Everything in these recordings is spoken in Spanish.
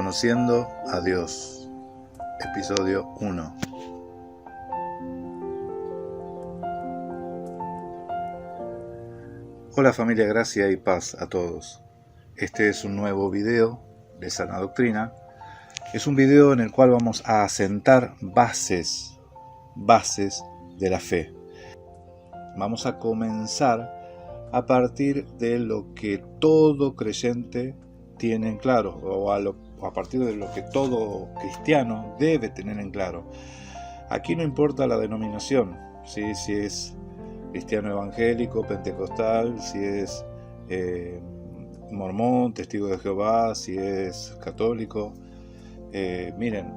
Conociendo a Dios, episodio 1. Hola familia, gracia y paz a todos. Este es un nuevo video de Sana Doctrina. Es un video en el cual vamos a asentar bases de la fe. Vamos a comenzar a partir de lo que todo creyente tiene en claro, o a partir de lo que todo cristiano debe tener en claro. Aquí no importa la denominación, ¿sí? Si es cristiano evangélico, pentecostal, si es mormón, testigo de Jehová, si es católico. Miren,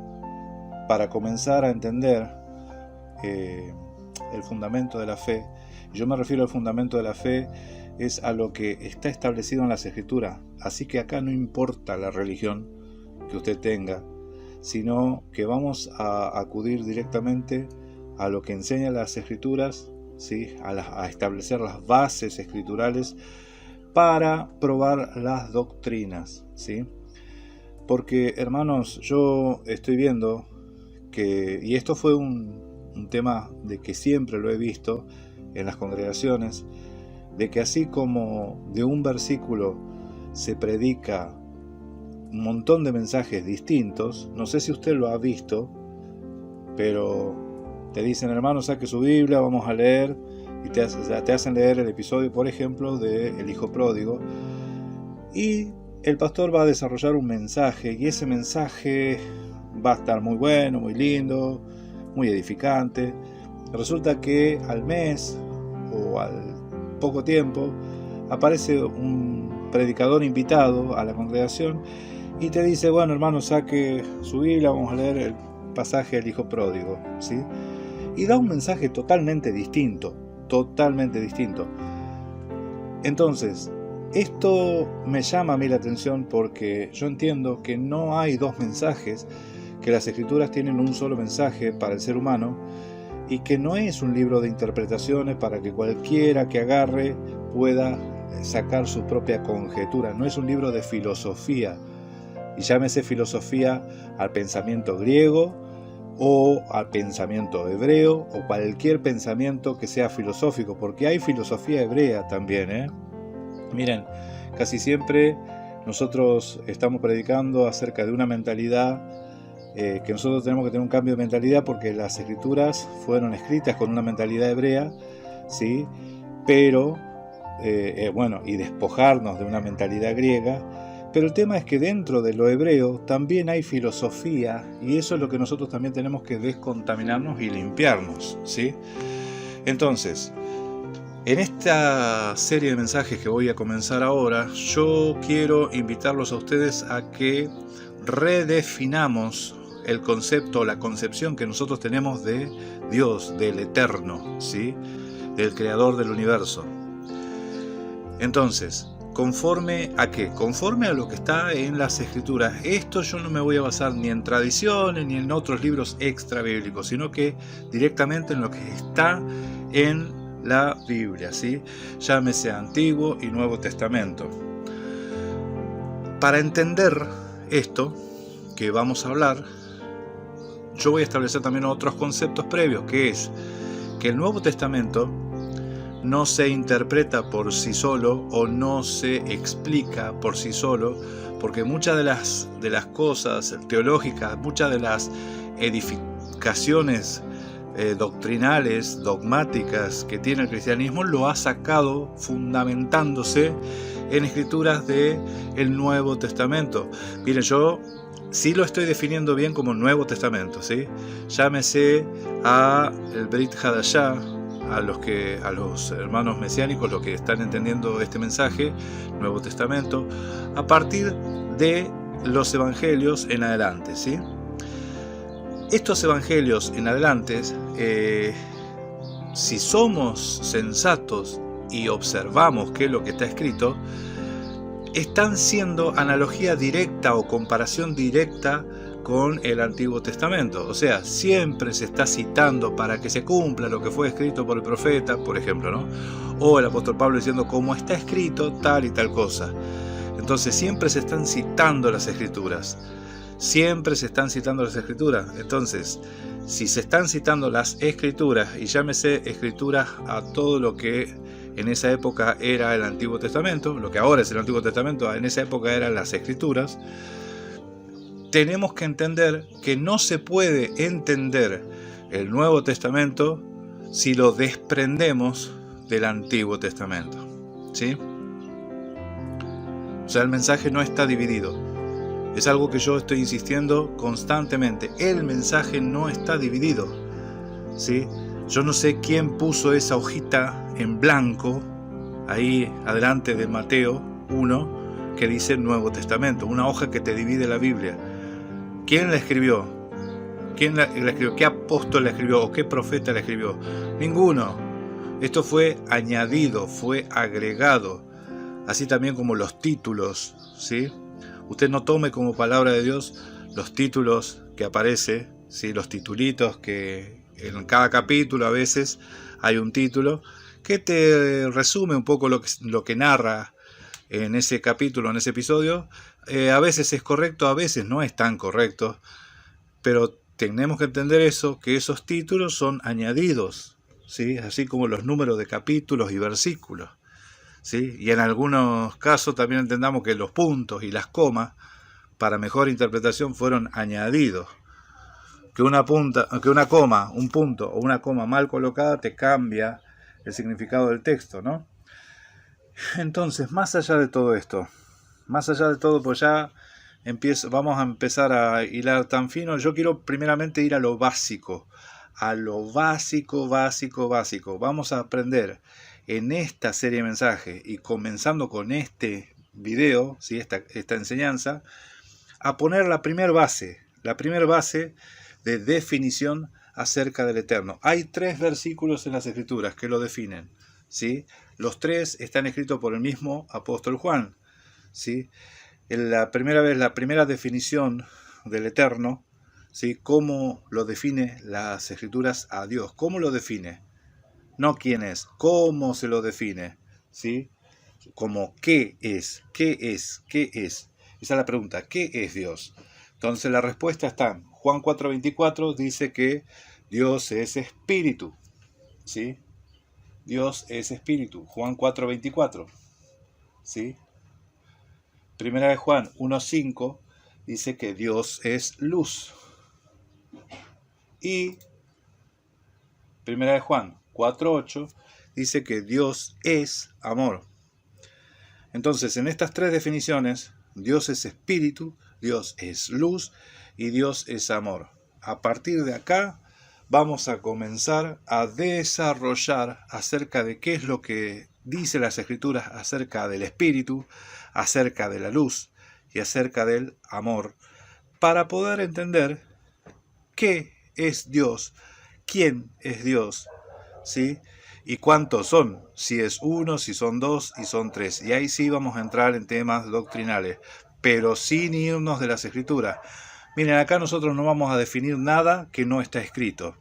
para comenzar a entender el fundamento de la fe, yo me refiero al fundamento de la fe, es a lo que está establecido en las Escrituras. Así que acá no importa la religión que usted tenga, sino que vamos a acudir directamente a lo que enseñan las Escrituras, ¿sí? a establecer las bases escriturales para probar las doctrinas, ¿sí? Porque, hermanos, yo estoy viendo que, y esto fue un tema de que siempre lo he visto en las congregaciones, de que así como de un versículo se predica un montón de mensajes distintos, no sé si usted lo ha visto, pero te dicen, hermano, saque su Biblia, vamos a leer, y te hacen leer el episodio, por ejemplo, de El Hijo Pródigo, y el pastor va a desarrollar un mensaje, y ese mensaje va a estar muy bueno, muy lindo, muy edificante. Resulta que al mes o al poco tiempo aparece un predicador invitado a la congregación y te dice, bueno, hermano, saque su Biblia, vamos a leer el pasaje del Hijo Pródigo, ¿sí? Y da un mensaje totalmente distinto. Entonces, esto me llama a mí la atención porque yo entiendo que no hay dos mensajes, que las Escrituras tienen un solo mensaje para el ser humano y que no es un libro de interpretaciones para que cualquiera que agarre pueda sacar su propia conjetura. No es un libro de filosofía, y llámese filosofía al pensamiento griego o al pensamiento hebreo o cualquier pensamiento que sea filosófico, porque hay filosofía hebrea también, Miren, casi siempre nosotros estamos predicando acerca de una mentalidad, que nosotros tenemos que tener un cambio de mentalidad porque las Escrituras fueron escritas con una mentalidad hebrea, ¿sí? Pero, y despojarnos de una mentalidad griega. Pero el tema es que dentro de lo hebreo también hay filosofía, y eso es lo que nosotros también tenemos que descontaminarnos y limpiarnos, ¿sí? Entonces, en esta serie de mensajes que voy a comenzar ahora, yo quiero invitarlos a ustedes a que redefinamos el concepto, la concepción que nosotros tenemos de Dios, del Eterno, ¿sí? Del Creador del universo. Entonces, ¿conforme a qué? Conforme a lo que está en las Escrituras. Esto yo no me voy a basar ni en tradiciones ni en otros libros extra bíblicos, sino que directamente en lo que está en la Biblia, ¿sí? Llámese Antiguo y Nuevo Testamento. Para entender esto que vamos a hablar, yo voy a establecer también otros conceptos previos, que es que el Nuevo Testamento no se interpreta por sí solo o no se explica por sí solo, porque muchas de las cosas teológicas, muchas de las edificaciones doctrinales, dogmáticas que tiene el cristianismo, lo ha sacado fundamentándose en escrituras del Nuevo Testamento. Miren, yo sí lo estoy definiendo bien como Nuevo Testamento, ¿sí? Llámese a el Brit Hadashah, a los hermanos mesiánicos, los que están entendiendo este mensaje, Nuevo Testamento, a partir de los evangelios en adelante, ¿sí? Estos evangelios en adelante, si somos sensatos y observamos qué es lo que está escrito, están siendo analogía directa o comparación directa con el Antiguo Testamento. O sea, siempre se está citando para que se cumpla lo que fue escrito por el profeta, por ejemplo, ¿no? O el apóstol Pablo diciendo, como está escrito tal y tal cosa. Entonces siempre se están citando las Escrituras. siempre se están citando las Escrituras. Entonces, si se están citando las Escrituras, y llámese Escrituras a todo lo que en esa época era el Antiguo Testamento, lo que ahora es el Antiguo Testamento, en esa época eran las Escrituras, tenemos que entender que no se puede entender el Nuevo Testamento si lo desprendemos del Antiguo Testamento, ¿sí? O sea, el mensaje no está dividido. Es algo que yo estoy insistiendo constantemente. El mensaje no está dividido, ¿sí? Yo no sé quién puso esa hojita en blanco ahí adelante de Mateo 1 que dice Nuevo Testamento, una hoja que te divide la Biblia. ¿Quién la escribió? ¿Quién la escribió? ¿Qué apóstol la escribió? ¿O qué profeta la escribió? Ninguno. Esto fue añadido, fue agregado. Así también como los títulos, ¿sí? Usted no tome como palabra de Dios los títulos que aparece, ¿sí? Los titulitos que en cada capítulo a veces hay un título que te resume un poco lo que narra en ese capítulo, en ese episodio. A veces es correcto, a veces no es tan correcto, pero tenemos que entender eso, que esos títulos son añadidos, ¿sí? Así como los números de capítulos y versículos, ¿sí? Y en algunos casos también entendamos que los puntos y las comas para mejor interpretación fueron añadidos. Que una coma, un punto o una coma mal colocada te cambia el significado del texto, ¿no? Entonces, más allá de todo esto, más allá de todo, pues ya vamos a empezar a hilar tan fino. Yo quiero primeramente ir a lo básico, básico. Vamos a aprender en esta serie de mensajes y comenzando con este video, ¿sí? esta enseñanza, a poner la primera base de definición acerca del Eterno. Hay 3 versículos en las Escrituras que lo definen, ¿sí? Los 3 están escritos por el mismo apóstol Juan, ¿sí? La primera definición del Eterno, ¿sí? ¿Cómo lo define las Escrituras a Dios? ¿Cómo lo define? No quién es, cómo se lo define, ¿sí? Como qué es. Esa es la pregunta, ¿qué es Dios? Entonces la respuesta está en Juan 4:24, dice que Dios es espíritu, ¿sí? Dios es espíritu, Juan 4:24, ¿sí? Primera de Juan 1:5 dice que Dios es luz. Y Primera de Juan 4:8 dice que Dios es amor. Entonces, en estas 3 definiciones, Dios es espíritu, Dios es luz y Dios es amor. A partir de acá vamos a comenzar a desarrollar acerca de qué es lo que dice las Escrituras acerca del espíritu, acerca de la luz y acerca del amor, para poder entender qué es Dios, quién es Dios, ¿sí? ¿Y cuántos son? Si es uno, si son 2 y son 3. Y ahí sí vamos a entrar en temas doctrinales, pero sin irnos de las Escrituras. Miren, acá nosotros no vamos a definir nada que no está escrito,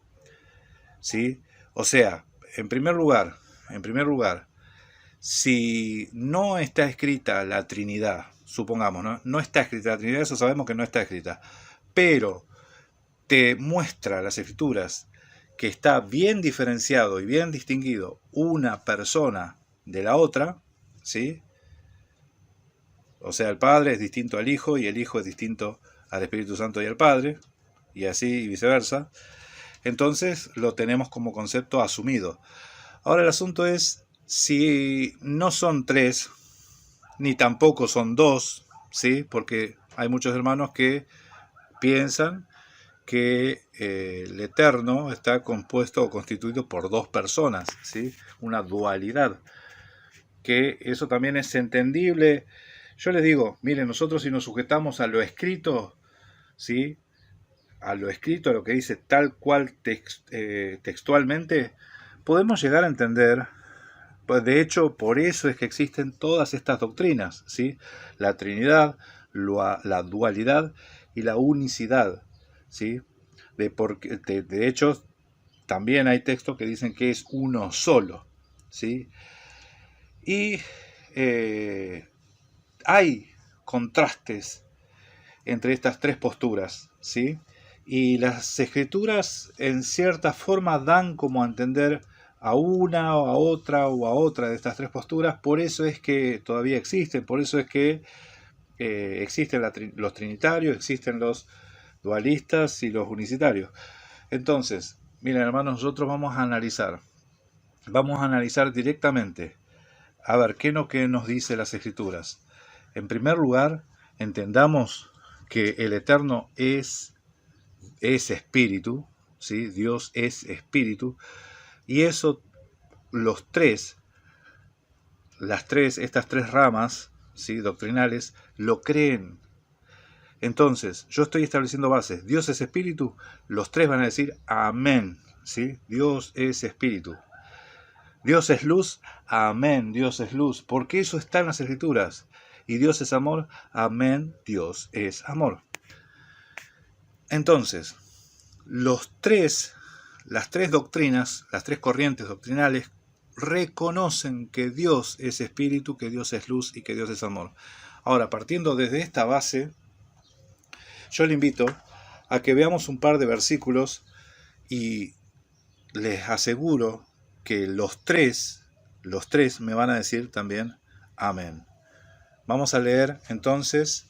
¿sí? O sea, en primer lugar, si no está escrita la Trinidad, supongamos, no está escrita la Trinidad, eso sabemos que no está escrita, pero te muestra las Escrituras que está bien diferenciado y bien distinguido una persona de la otra, ¿sí? O sea, el Padre es distinto al Hijo y el Hijo es distinto al Espíritu Santo y al Padre, y así y viceversa. Entonces lo tenemos como concepto asumido. Ahora el asunto es si no son 3, ni tampoco son 2, ¿sí? Porque hay muchos hermanos que piensan que el Eterno está compuesto o constituido por 2 personas, ¿sí? Una dualidad, que eso también es entendible. Yo les digo, miren, nosotros si nos sujetamos a lo escrito, ¿sí? A lo escrito, a lo que dice tal cual textualmente, podemos llegar a entender, pues de hecho por eso es que existen todas estas doctrinas, ¿sí? La Trinidad, la dualidad y la unicidad, ¿sí? De hecho, también hay textos que dicen que es uno solo, ¿sí? Y hay contrastes entre estas tres posturas, ¿sí? Y las escrituras en cierta forma dan como a entender a una o a otra de estas tres posturas. Por eso es que todavía existen, por eso es que existen los trinitarios, existen los dualistas y los unicitarios. Entonces, miren hermanos, nosotros vamos a analizar directamente, a ver, ¿qué es lo que nos dice las escrituras? En primer lugar, entendamos que el Eterno es espíritu, ¿sí? Dios es espíritu, y eso estas tres ramas, ¿sí? Doctrinales, lo creen. Entonces, yo estoy estableciendo bases. Dios es espíritu, los tres van a decir amén, ¿sí? Dios es espíritu. Dios es luz, amén, Dios es luz, porque eso está en las escrituras. Y Dios es amor, amén, Dios es amor. Entonces, las tres doctrinas, las tres corrientes doctrinales, reconocen que Dios es espíritu, que Dios es luz y que Dios es amor. Ahora, partiendo desde esta base, yo le invito a que veamos un par de versículos y les aseguro que los tres me van a decir también amén. Vamos a leer entonces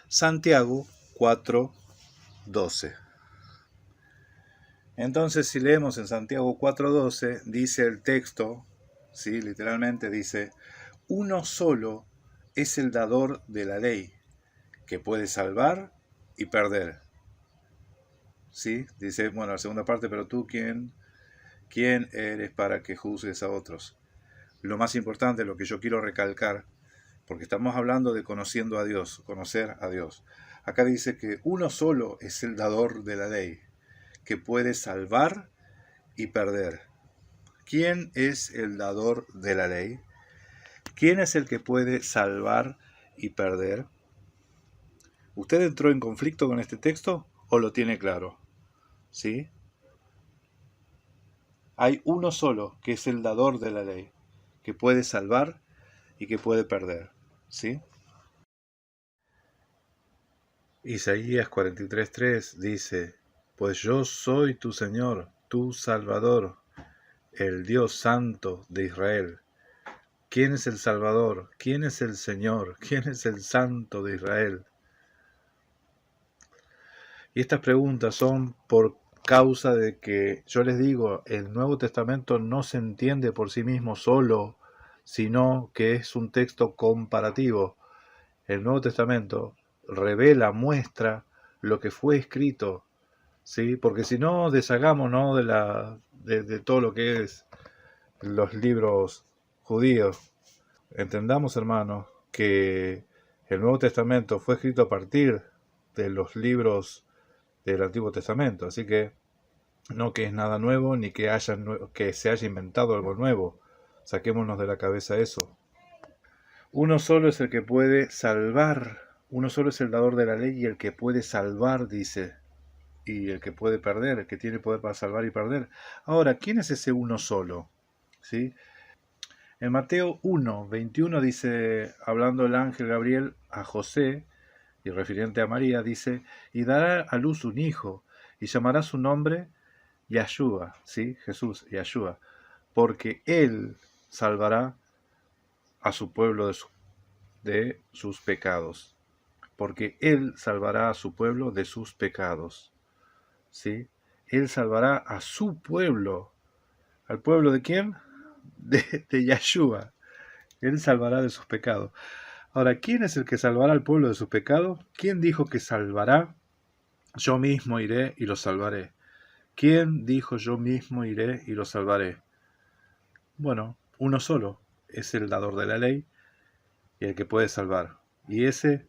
Santiago 4:12. Entonces, si leemos en Santiago 4:12, dice el texto, ¿sí? Literalmente dice, uno solo es el dador de la ley, que puede salvar y perder. ¿Sí? Dice, bueno, la segunda parte, pero tú, ¿quién eres para que juzgues a otros? Lo más importante, lo que yo quiero recalcar, porque estamos hablando de conociendo a Dios, conocer a Dios. Acá dice que uno solo es el dador de la ley, que puede salvar y perder. ¿Quién es el dador de la ley? ¿Quién es el que puede salvar y perder? ¿Usted entró en conflicto con este texto o lo tiene claro? ¿Sí? Hay uno solo que es el dador de la ley, que puede salvar y que puede perder. ¿Sí? Isaías 43:3 dice, pues yo soy tu Señor, tu Salvador, el Dios Santo de Israel. ¿Quién es el Salvador? ¿Quién es el Señor? ¿Quién es el Santo de Israel? Y estas preguntas son por causa de que, yo les digo, el Nuevo Testamento no se entiende por sí mismo solo, sino que es un texto comparativo. El Nuevo Testamento revela, muestra lo que fue escrito, ¿sí? Porque si no, deshagámonos de todo lo que es los libros judíos. Entendamos, hermanos, que el Nuevo Testamento fue escrito a partir de los libros del Antiguo Testamento, así que no que es nada nuevo ni que se haya inventado algo nuevo. Saquémonos de la cabeza eso. Uno solo es el que puede salvar, uno solo es el dador de la ley y el que puede salvar, dice, y el que puede perder, el que tiene poder para salvar y perder. Ahora, ¿quién es ese uno solo? ¿Sí? En Mateo 1:21 dice, hablando el ángel Gabriel a José, y referente a María, dice, y dará a luz un hijo, y llamará su nombre Yahshua, ¿sí? Jesús, Yahshua, porque él salvará a su pueblo de sus pecados. Porque él salvará a su pueblo de sus pecados. ¿Sí? Él salvará a su pueblo. ¿Al pueblo de quién? De Yahshua. Él salvará de sus pecados. Ahora, ¿quién es el que salvará al pueblo de sus pecados? ¿Quién dijo que salvará? Yo mismo iré y lo salvaré. ¿Quién dijo yo mismo iré y lo salvaré? Bueno, uno solo es el dador de la ley y el que puede salvar. Y ese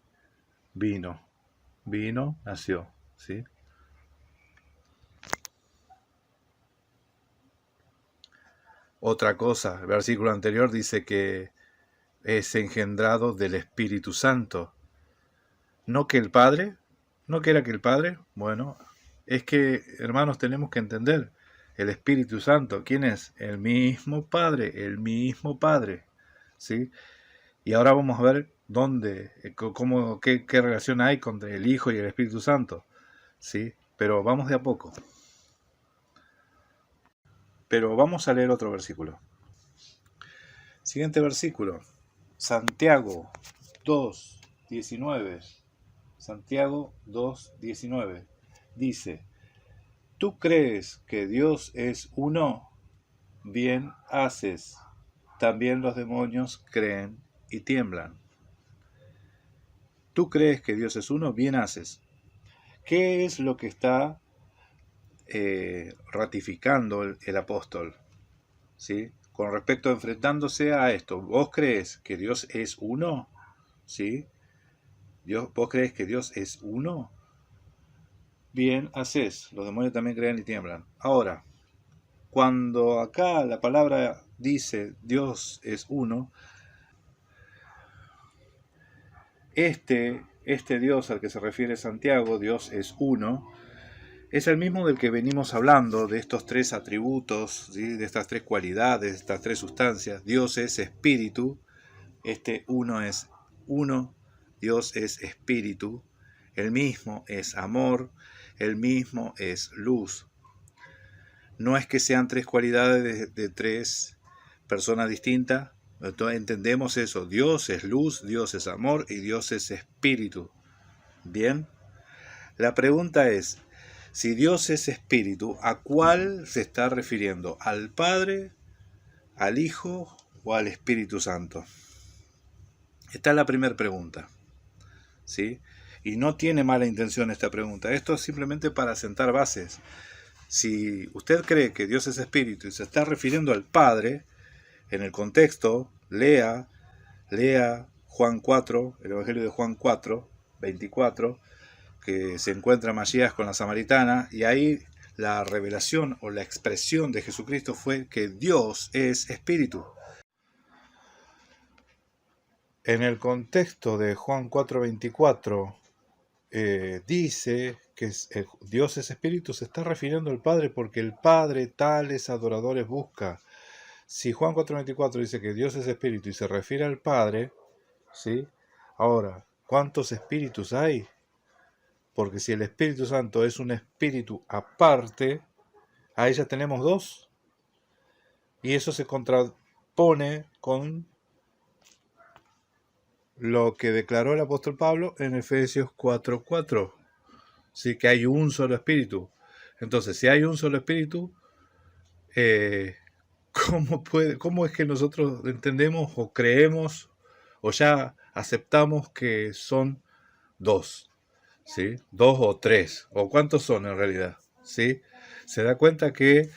vino, nació, ¿sí? Otra cosa, el versículo anterior dice que es engendrado del Espíritu Santo. ¿No que el Padre? ¿No que era que el Padre? Bueno, es que, hermanos, tenemos que entender, el Espíritu Santo, ¿quién es? El mismo Padre, ¿sí? Y ahora vamos a ver ¿Dónde? ¿Qué relación hay con el Hijo y el Espíritu Santo? ¿Sí? Pero vamos de a poco. Pero vamos a leer otro versículo. Siguiente versículo. Santiago 2:19. Santiago 2:19. Dice: ¿Tú crees que Dios es uno? Bien haces. También los demonios creen y tiemblan. ¿Tú crees que Dios es uno? Bien haces. ¿Qué es lo que está ratificando el apóstol? ¿Sí? Con respecto a enfrentándose a esto, ¿vos crees que Dios es uno? ¿Sí? ¿Vos crees que Dios es uno? Bien haces. Los demonios también creen y tiemblan. Ahora, cuando acá la palabra dice Dios es uno, este Dios al que se refiere Santiago, Dios es uno, es el mismo del que venimos hablando, de estos tres atributos, ¿sí? De estas tres cualidades, de estas tres sustancias. Dios es espíritu, este uno es uno, Dios es espíritu, el mismo es amor, el mismo es luz. No es que sean tres cualidades de tres personas distintas. Entonces entendemos eso. Dios es luz, Dios es amor y Dios es espíritu. Bien. La pregunta es, si Dios es espíritu, ¿a cuál se está refiriendo? ¿Al Padre, al Hijo o al Espíritu Santo? Esta es la primera pregunta. ¿Sí? Y no tiene mala intención esta pregunta. Esto es simplemente para sentar bases. Si usted cree que Dios es espíritu y se está refiriendo al Padre, en el contexto, lea Juan 4, el Evangelio de Juan 4, 24, que se encuentra Masías con la samaritana, y ahí la revelación o la expresión de Jesucristo fue que Dios es espíritu. En el contexto de Juan 4, 24, dice que Dios es espíritu, se está refiriendo al Padre porque el Padre tales adoradores busca. Si Juan 4:24 dice que Dios es espíritu y se refiere al Padre, ¿sí? Ahora, ¿cuántos espíritus hay? Porque si el Espíritu Santo es un espíritu aparte, ahí ya tenemos dos. Y eso se contrapone con lo que declaró el apóstol Pablo en Efesios 4:4. Sí, que hay un solo espíritu. Entonces, si hay un solo espíritu, ¿cómo es que nosotros entendemos o creemos o ya aceptamos que son dos? ¿Sí? Dos o tres. ¿O cuántos son en realidad? ¿Sí? Se da cuenta que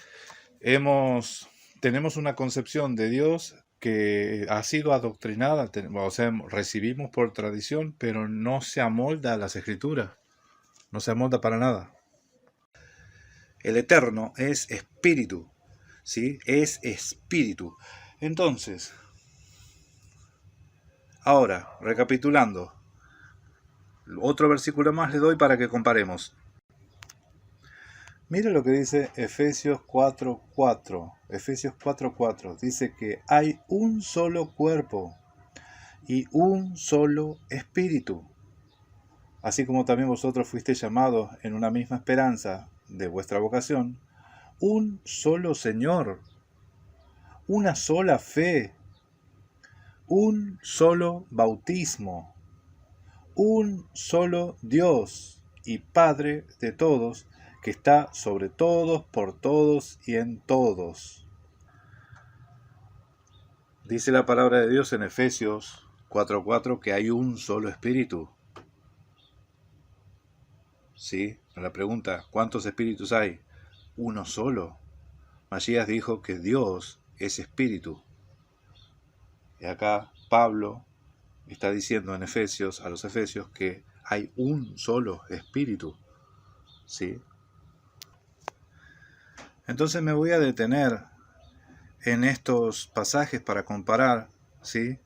tenemos una concepción de Dios que ha sido adoctrinada, o sea, recibimos por tradición, pero no se amolda a las escrituras. No se amolda para nada. El Eterno es espíritu, ¿sí? Es espíritu. Entonces, ahora, recapitulando, otro versículo más le doy para que comparemos. Mira lo que dice Efesios 4:4. Efesios 4:4 dice que hay un solo cuerpo y un solo espíritu, así como también vosotros fuisteis llamados en una misma esperanza de vuestra vocación, un solo Señor, una sola fe, un solo bautismo, un solo Dios y Padre de todos, que está sobre todos, por todos y en todos. Dice la palabra de Dios en Efesios 4:4 que hay un solo espíritu. ¿Sí? La pregunta, ¿cuántos espíritus hay? Uno solo. Masías dijo que Dios es espíritu. Y acá Pablo está diciendo en Efesios, a los Efesios, que hay un solo espíritu. ¿Sí? Entonces me voy a detener en estos pasajes para comparar, ¿sí?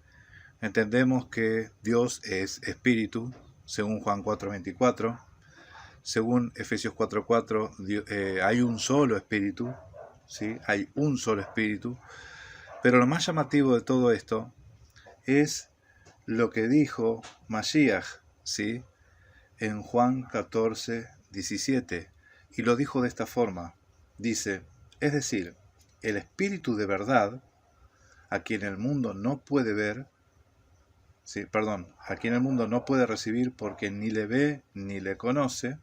Entendemos que Dios es espíritu, según Juan 4:24. Según Efesios 4:4, hay un solo espíritu, ¿sí? Hay un solo espíritu. Pero lo más llamativo de todo esto es lo que dijo Mashiach, ¿sí? En Juan 14, 17. Y lo dijo de esta forma. Dice, es decir, el Espíritu de verdad, a quien el mundo no puede ver, sí, perdón, a quien el mundo no puede recibir porque ni le ve ni le conoce,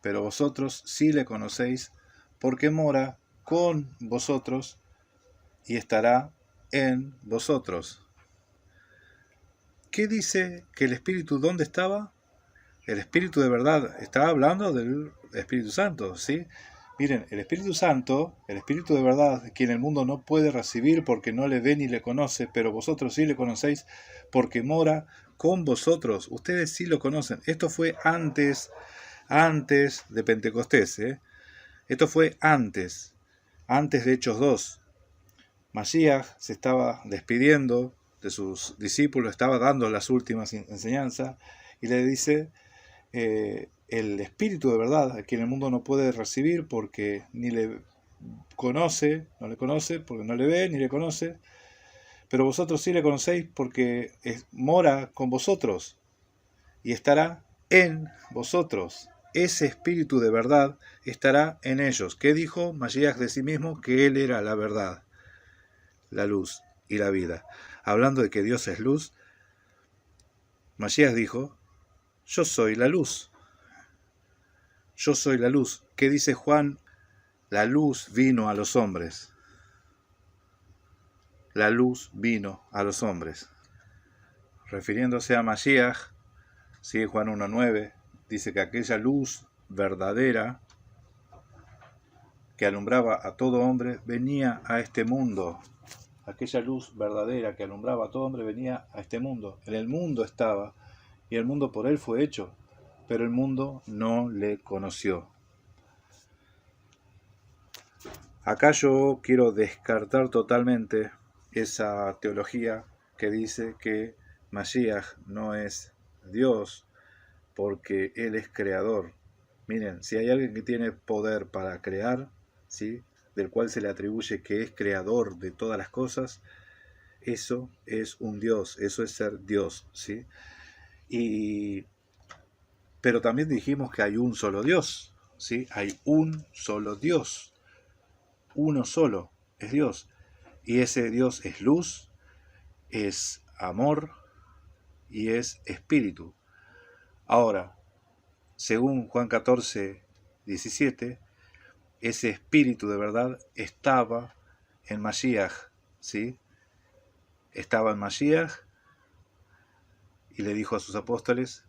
pero vosotros sí le conocéis porque mora con vosotros y estará en vosotros. ¿Qué dice que el Espíritu dónde estaba? El Espíritu de verdad, estaba hablando del Espíritu Santo, ¿sí? Miren, el Espíritu Santo, el Espíritu de verdad, quien el mundo no puede recibir porque no le ve ni le conoce, pero vosotros sí le conocéis porque mora con vosotros. Ustedes sí lo conocen. Esto fue antes de Pentecostés, ¿eh? Esto fue antes de Hechos 2. Mashiach se estaba despidiendo de sus discípulos, estaba dando las últimas enseñanzas y le dice, el Espíritu de verdad, a quien el mundo no puede recibir porque ni le conoce, no le conoce, porque no le ve ni le conoce, pero vosotros sí le conocéis porque mora con vosotros y estará en vosotros. Ese Espíritu de verdad estará en ellos. ¿Qué dijo Mashiach de sí mismo? Que Él era la verdad, la luz y la vida. Hablando de que Dios es luz, Mashiach dijo, yo soy la luz. Yo soy la luz. ¿Qué dice Juan? La luz vino a los hombres. La luz vino a los hombres. Refiriéndose a Mashiach, sigue Juan 1.9, dice que aquella luz verdadera que alumbraba a todo hombre venía a este mundo. Aquella luz verdadera que alumbraba a todo hombre venía a este mundo. En el mundo estaba y el mundo por él fue hecho, pero el mundo no le conoció. Acá yo quiero descartar totalmente esa teología que dice que Mashiach no es Dios porque Él es creador. Miren, si hay alguien que tiene poder para crear, ¿sí?, del cual se le atribuye que es creador de todas las cosas, eso es un Dios, eso es ser Dios, ¿sí? Pero también dijimos que hay un solo Dios, ¿sí? Hay un solo Dios, uno solo es Dios. Y ese Dios es luz, es amor y es espíritu. Ahora, según Juan 14, 17, ese espíritu de verdad estaba en Mashiach, ¿sí? Estaba en Mashiach y le dijo a sus apóstoles,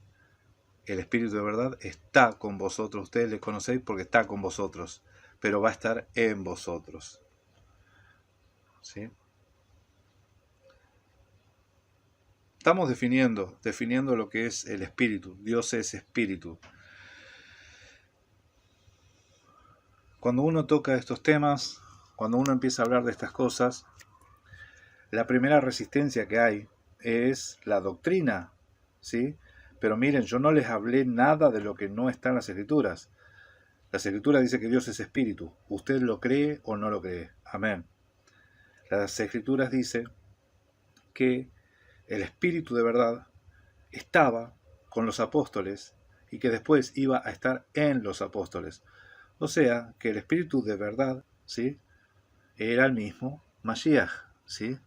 el espíritu de verdad está con vosotros, ustedes le conocéis porque está con vosotros, pero va a estar en vosotros, ¿sí? Estamos definiendo lo que es el espíritu. Dios es espíritu. Cuando uno toca estos temas, cuando uno empieza a hablar de estas cosas, la primera resistencia que hay es la doctrina, ¿sí? Pero miren, yo no les hablé nada de lo que no está en las Escrituras. Las Escrituras dicen que Dios es espíritu. ¿Usted lo cree o no lo cree? Amén. Las Escrituras dicen que el espíritu de verdad estaba con los apóstoles y que después iba a estar en los apóstoles. O sea, que el espíritu de verdad, ¿sí?, era el mismo Mashiach, ¿sí?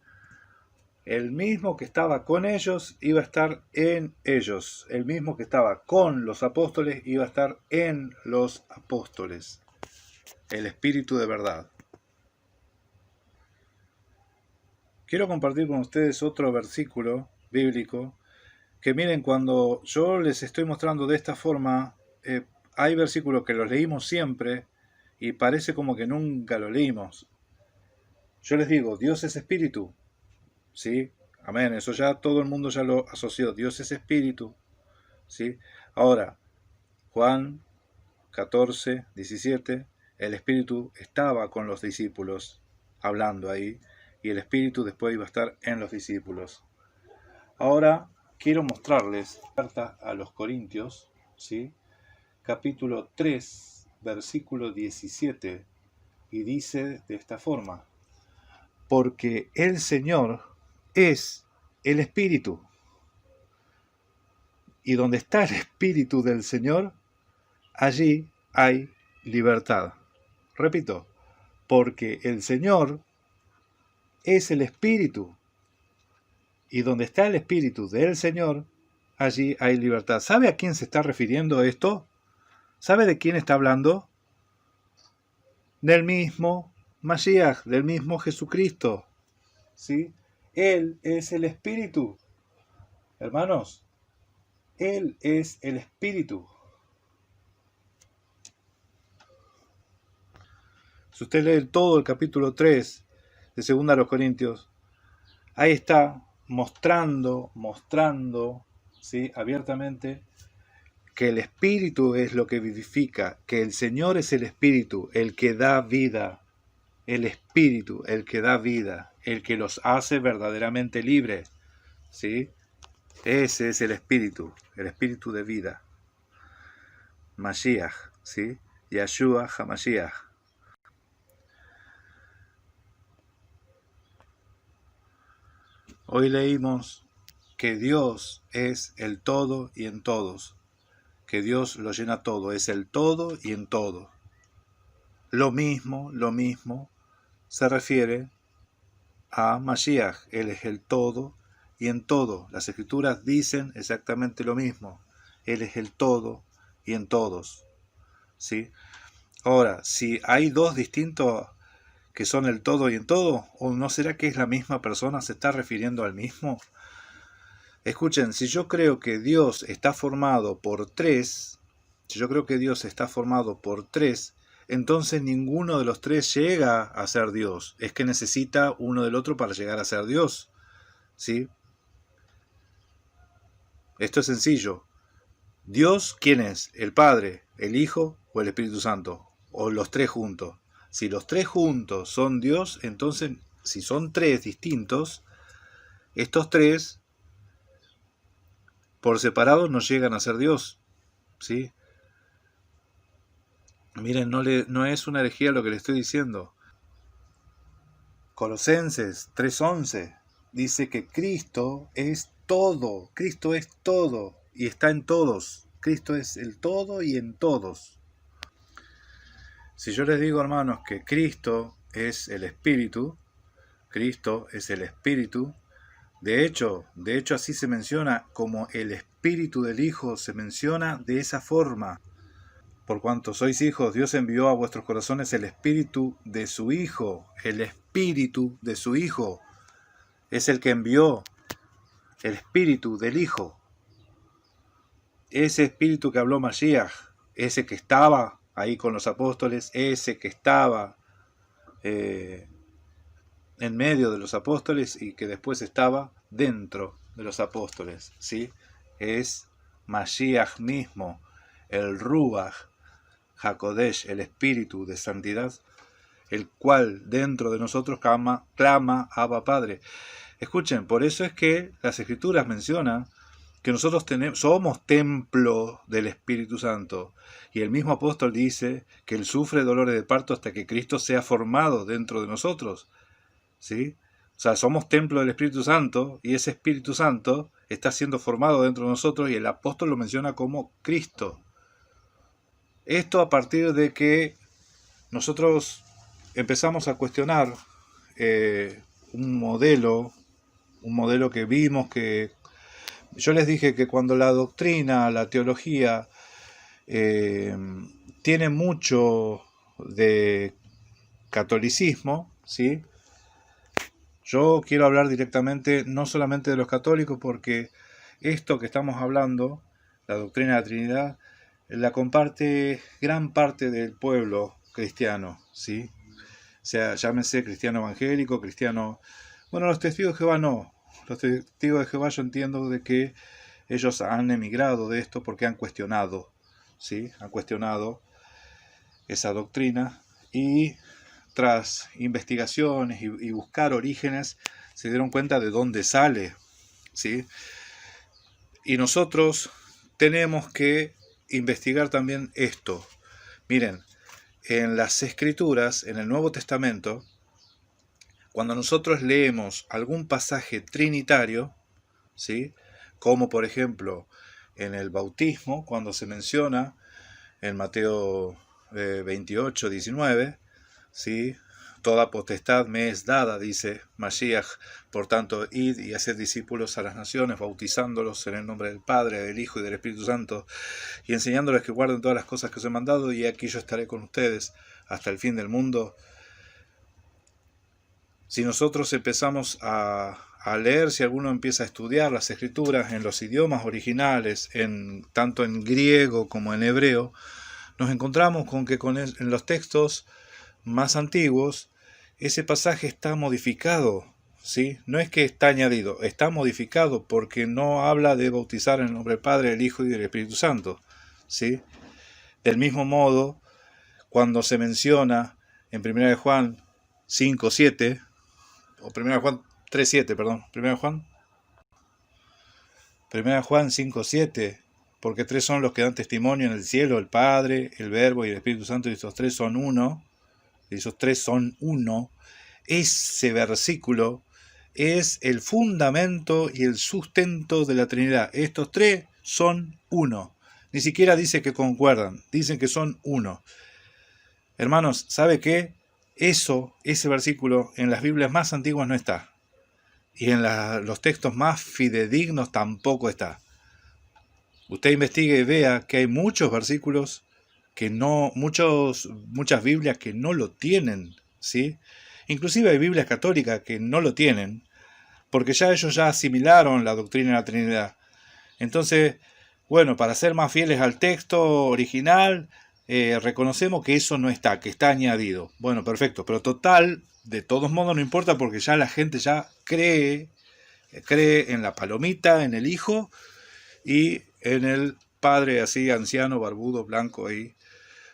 El mismo que estaba con ellos iba a estar en ellos. El mismo que estaba con los apóstoles iba a estar en los apóstoles. El espíritu de verdad. Quiero compartir con ustedes otro versículo bíblico que miren, cuando yo les estoy mostrando de esta forma, hay versículos que los leímos siempre y parece como que nunca lo leímos. Yo les digo, Dios es espíritu, ¿sí? Amén, eso ya todo el mundo ya lo asoció, Dios es espíritu, ¿sí? Ahora, Juan 14, 17, el espíritu estaba con los discípulos, hablando ahí, y el espíritu después iba a estar en los discípulos. Ahora quiero mostrarles carta a los Corintios, ¿sí?, capítulo 3, versículo 17, y dice de esta forma: porque el Señor es el Espíritu. Y donde está el Espíritu del Señor, allí hay libertad. Repito, porque el Señor es el Espíritu. Y donde está el Espíritu del Señor, allí hay libertad. ¿Sabe a quién se está refiriendo esto? ¿Sabe de quién está hablando? Del mismo Mashiach, del mismo Jesucristo. ¿Sí? Él es el Espíritu. Hermanos, Él es el Espíritu. Si usted lee todo el capítulo 3 de 2 Corintios, ahí está mostrando, ¿sí?, abiertamente que el Espíritu es lo que vivifica, que el Señor es el Espíritu, el que da vida, el Espíritu, el que da vida, el que los hace verdaderamente libres, ¿sí? Ese es el Espíritu de vida. Mashiach, ¿sí? Yeshua HaMashiach. Hoy leímos que Dios es el todo y en todos, que Dios lo llena todo, es el todo y en todo. Lo mismo se refiere a Mashiach, Él es el todo y en todo. Las Escrituras dicen exactamente lo mismo, Él es el todo y en todos, ¿sí? Ahora, si hay dos distintos que son el todo y en todo, ¿o no será que es la misma persona, se está refiriendo al mismo? Escuchen, si yo creo que Dios está formado por tres, entonces ninguno de los tres llega a ser Dios. Es que necesita uno del otro para llegar a ser Dios, ¿sí? Esto es sencillo. Dios, ¿quién es? ¿El Padre, el Hijo o el Espíritu Santo? ¿O los tres juntos? Si los tres juntos son Dios, entonces, si son tres distintos, estos tres por separado no llegan a ser Dios, ¿sí? Miren, no es una herejía lo que le estoy diciendo. Colosenses 3:11 dice que Cristo es todo y está en todos. Cristo es el todo y en todos. Si yo les digo, hermanos, que Cristo es el Espíritu, de hecho así se menciona, como el Espíritu del Hijo se menciona de esa forma. Por cuanto sois hijos, Dios envió a vuestros corazones el Espíritu de su Hijo. El Espíritu de su Hijo es el que envió el Espíritu del Hijo. Ese Espíritu que habló Mashiach, ese que estaba ahí con los apóstoles, ese que estaba en medio de los apóstoles y que después estaba dentro de los apóstoles, ¿sí? Es Mashiach mismo, el Ruach HaKodesh, el Espíritu de Santidad, el cual dentro de nosotros clama Abba Padre. Escuchen, por eso es que las Escrituras mencionan que nosotros somos templo del Espíritu Santo. Y el mismo apóstol dice que él sufre dolores de parto hasta que Cristo sea formado dentro de nosotros, ¿sí? O sea, somos templo del Espíritu Santo y ese Espíritu Santo está siendo formado dentro de nosotros y el apóstol lo menciona como Cristo. Esto a partir de que nosotros empezamos a cuestionar un modelo que vimos que... Yo les dije que cuando la doctrina, la teología, tiene mucho de catolicismo, ¿sí? Yo quiero hablar directamente no solamente de los católicos, porque esto que estamos hablando, la doctrina de la Trinidad, la comparte gran parte del pueblo cristiano, ¿sí? O sea, llámese cristiano evangélico, cristiano... Bueno, los testigos de Jehová no. Los testigos de Jehová yo entiendo de que ellos han emigrado de esto porque han cuestionado, ¿sí? Han cuestionado esa doctrina y tras investigaciones y buscar orígenes se dieron cuenta de dónde sale, ¿sí? Y nosotros tenemos que investigar también esto. Miren, en las Escrituras, en el Nuevo Testamento, cuando nosotros leemos algún pasaje trinitario, ¿sí? Como por ejemplo en el bautismo, cuando se menciona en Mateo 28, 19, ¿sí? Toda potestad me es dada, dice Mashiach, por tanto, id y haced discípulos a las naciones, bautizándolos en el nombre del Padre, del Hijo y del Espíritu Santo, y enseñándoles que guarden todas las cosas que os he mandado, y aquí yo estaré con ustedes hasta el fin del mundo. Si nosotros empezamos a leer, si alguno empieza a estudiar las escrituras en los idiomas originales, tanto en griego como en hebreo, nos encontramos con que en los textos más antiguos ese pasaje está modificado, ¿sí? No es que está añadido, está modificado porque no habla de bautizar en el nombre del Padre, del Hijo y del Espíritu Santo, ¿sí? Del mismo modo, cuando se menciona en 1 Juan 5:7, o 1 Juan 3:7, perdón, 1 Juan 5:7, porque tres son los que dan testimonio en el cielo, el Padre, el Verbo y el Espíritu Santo, y estos tres son uno. Ese versículo es el fundamento y el sustento de la Trinidad. Estos tres son uno. Ni siquiera dice que concuerdan, dicen que son uno. Hermanos, ¿sabe qué? Ese versículo en las Biblias más antiguas no está. Y en los textos más fidedignos tampoco está. Usted investigue y vea que hay muchos versículos que no, muchas Biblias que no lo tienen, ¿sí? Inclusive hay Biblias católicas que no lo tienen, porque ellos ya asimilaron la doctrina de la Trinidad. Entonces, bueno, para ser más fieles al texto original, reconocemos que eso no está, que está añadido. Bueno, perfecto, pero total, de todos modos no importa porque ya la gente ya cree en la palomita, en el Hijo y en el Padre así anciano, barbudo, blanco ahí,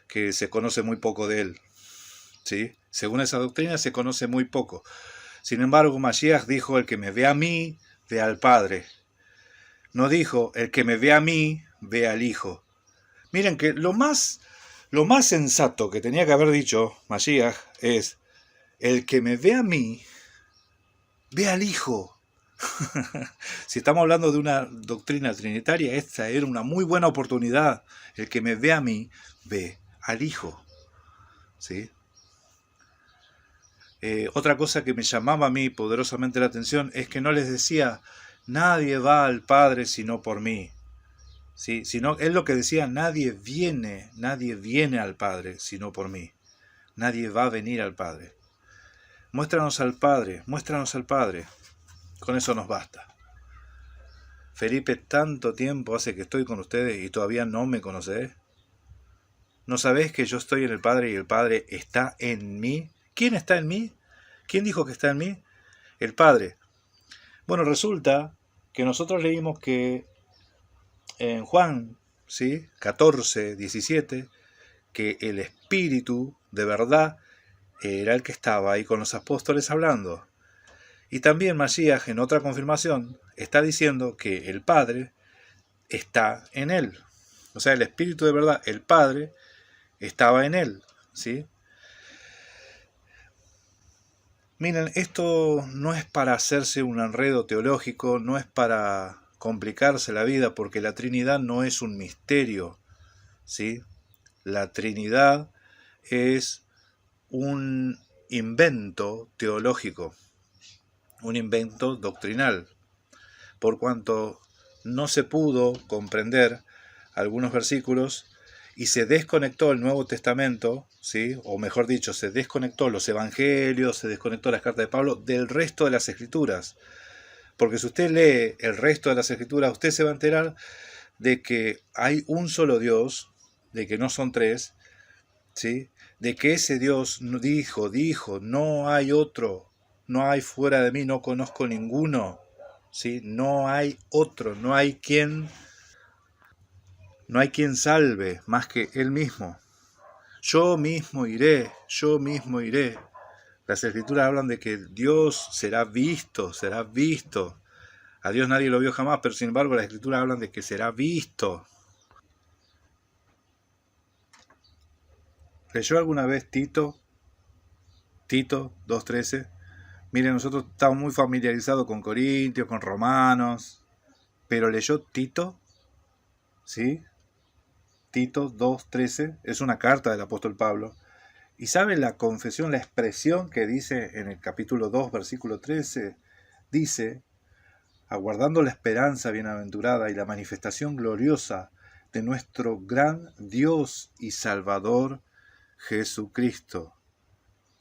que se conoce muy poco de él, ¿sí? Según esa doctrina se conoce muy poco. Sin embargo, Mashiach dijo, el que me ve a mí, ve al Padre. No dijo, el que me ve a mí, ve al Hijo. Miren que lo más sensato que tenía que haber dicho Mashiach es, el que me ve a mí, ve al Hijo. Si estamos hablando de una doctrina trinitaria, esta era una muy buena oportunidad. El que me ve a mí, ve al Hijo, ¿sí? Otra cosa que me llamaba a mí poderosamente la atención es que no les decía, nadie va al Padre sino por mí, ¿sí? Sino, él lo que decía, nadie viene al Padre sino por mí. Nadie va a venir al Padre. Muéstranos al Padre. Con eso nos basta. Felipe, tanto tiempo hace que estoy con ustedes y todavía no me conocés. ¿No sabés que yo estoy en el Padre y el Padre está en mí? ¿Quién está en mí? ¿Quién dijo que está en mí? El Padre. Bueno, resulta que nosotros leímos que en Juan, ¿sí? 14, 17, que el Espíritu de verdad era el que estaba ahí con los apóstoles hablando. Y también Mashiach, en otra confirmación, está diciendo que el Padre está en él. O sea, el Espíritu de verdad, el Padre, estaba en él, ¿sí? Miren, esto no es para hacerse un enredo teológico, no es para complicarse la vida, porque la Trinidad no es un misterio, ¿sí? La Trinidad es un invento teológico, un invento doctrinal, por cuanto no se pudo comprender algunos versículos y se desconectó el Nuevo Testamento, ¿sí? O mejor dicho, se desconectó los Evangelios, se desconectó las cartas de Pablo del resto de las Escrituras. Porque si usted lee el resto de las Escrituras, usted se va a enterar de que hay un solo Dios, de que no son tres, ¿sí? De que ese Dios dijo, no hay otro, no hay fuera de mí, no conozco ninguno, ¿sí? No hay otro, no hay quien salve más que Él mismo. Yo mismo iré. Las Escrituras hablan de que Dios será visto. A Dios nadie lo vio jamás, pero sin embargo las Escrituras hablan de que será visto. ¿Leyó alguna vez Tito 2:13? Miren, nosotros estamos muy familiarizados con Corintios, con Romanos, pero leyó Tito, ¿sí? Tito 2:13, es una carta del apóstol Pablo. ¿Y sabe la confesión, la expresión que dice en el capítulo 2, versículo 13? Dice, aguardando la esperanza bienaventurada y la manifestación gloriosa de nuestro gran Dios y Salvador Jesucristo.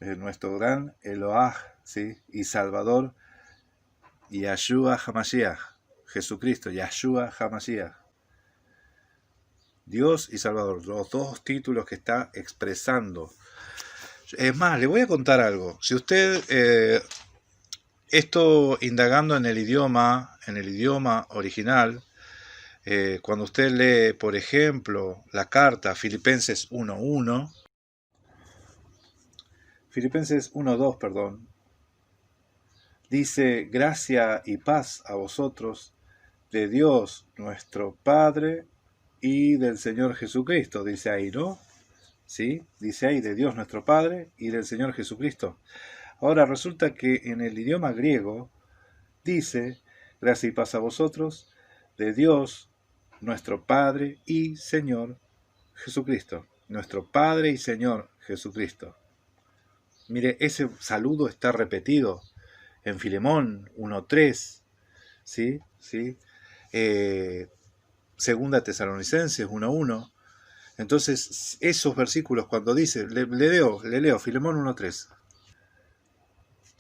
Nuestro gran Eloah, ¿sí? Y Salvador, Yahshua HaMashiach, Jesucristo, Yahshua HaMashiach. Dios y Salvador, los dos títulos que está expresando. Es más, le voy a contar algo. Si usted, esto indagando en el idioma original, cuando usted lee, por ejemplo, la carta Filipenses 1:1, Filipenses 1:2, perdón, dice, gracia y paz a vosotros, de Dios nuestro Padre y del Señor Jesucristo, dice ahí, ¿no? ¿Sí? Dice ahí, de Dios nuestro Padre y del Señor Jesucristo. Ahora resulta que en el idioma griego dice, gracia y paz a vosotros, de Dios nuestro Padre y Señor Jesucristo. Nuestro Padre y Señor Jesucristo. Mire, ese saludo está repetido en Filemón 1:3, ¿sí? ¿Sí? Segunda Tesalonicenses 1:1. Entonces, esos versículos cuando dice, le leo Filemón 1:3.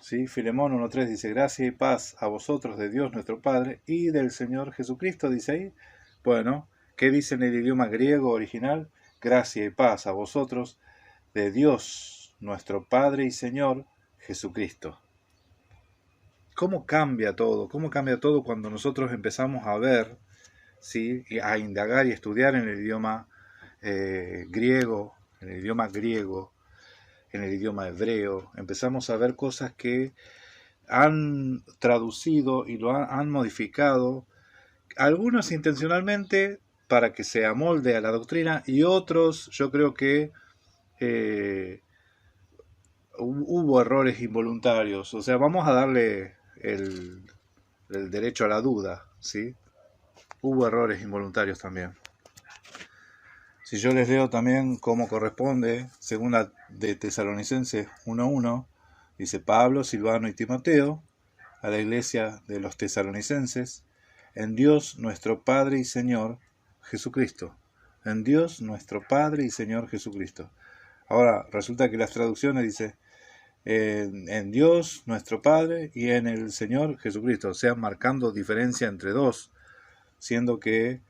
¿Sí? Filemón 1:3 dice, gracia y paz a vosotros de Dios nuestro Padre y del Señor Jesucristo, dice ahí. Bueno, ¿qué dice en el idioma griego original? Gracia y paz a vosotros de Dios nuestro Padre y Señor Jesucristo. ¿Cómo cambia todo? ¿Cómo cambia todo cuando nosotros empezamos a ver, ¿sí? A indagar y estudiar en el idioma griego, en el idioma hebreo? Empezamos a ver cosas que han traducido y lo han modificado, algunos intencionalmente para que se amolde a la doctrina y otros yo creo que hubo errores involuntarios. O sea, vamos a darle el derecho a la duda, ¿sí? Hubo errores involuntarios también. Si yo les leo también como corresponde, segunda de Tesalonicenses 1:1, dice Pablo, Silvano y Timoteo, a la iglesia de los tesalonicenses, en Dios nuestro Padre y Señor Jesucristo. En Dios nuestro Padre y Señor Jesucristo. Ahora, resulta que las traducciones dice en Dios nuestro Padre y en el Señor Jesucristo, o sea, marcando diferencia entre dos, siendo que